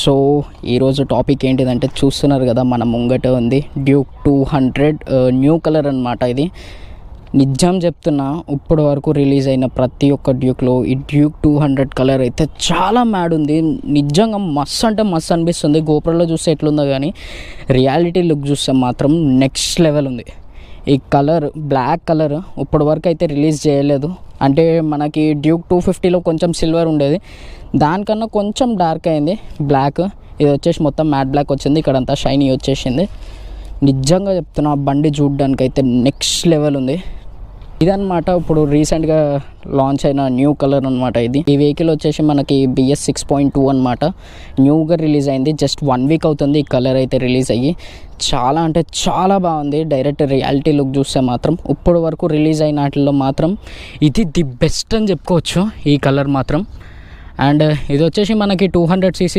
So ఈరోజు topic ఏంటిదంటే చూస్తున్నారు కదా మన ముంగట ఉంది డ్యూక్ 200 న్యూ కలర్ అనమాట. ఇది నిజం చెప్తున్నా, ఇప్పటి వరకు రిలీజ్ అయిన ప్రతి ఒక్క డ్యూక్లో ఈ డ్యూక్ 200 కలర్ అయితే చాలా మ్యాడ్ ఉంది. నిజంగా మస్తు అంటే మస్తు అనిపిస్తుంది. గోప్రోలో చూస్తే ఎట్లుందో కానీ రియాలిటీ లుక్ చూస్తే మాత్రం నెక్స్ట్ లెవెల్ ఉంది. ఈ కలర్ బ్లాక్ కలర్ ఇప్పటి వరకు అయితే రిలీజ్ చేయలేదు. అంటే మనకి డ్యూక్ 250లో కొంచెం సిల్వర్ ఉండేది, దానికన్నా కొంచెం డార్క్ అయింది బ్లాక్. ఇది వచ్చేసి మొత్తం మ్యాట్ బ్లాక్ వచ్చింది, ఇక్కడంతా షైనీ వచ్చేసింది. నిజంగా చెప్తున్నా, బండి చూడడానికి అయితే నెక్స్ట్ లెవెల్ ఉంది. ఇదన్నమాట ఇప్పుడు రీసెంట్గా లాంచ్ అయిన న్యూ కలర్ అనమాట. ఈ వెహికల్ వచ్చేసి మనకి BS 6.2 అనమాట. న్యూగా రిలీజ్ అయింది. జస్ట్ 1 వీక్ అవుతుంది ఈ కలర్ అయితే రిలీజ్ అయ్యి. చాలా అంటే చాలా బాగుంది. డైరెక్ట్ రియాలిటీ లుక్ చూస్తే మాత్రం ఇప్పుడు వరకు రిలీజ్ అయిన వాటిల్లో మాత్రం ఇది ది బెస్ట్ అని చెప్పుకోవచ్చు ఈ కలర్ మాత్రం. అండ్ ఇది వచ్చేసి మనకి 200cc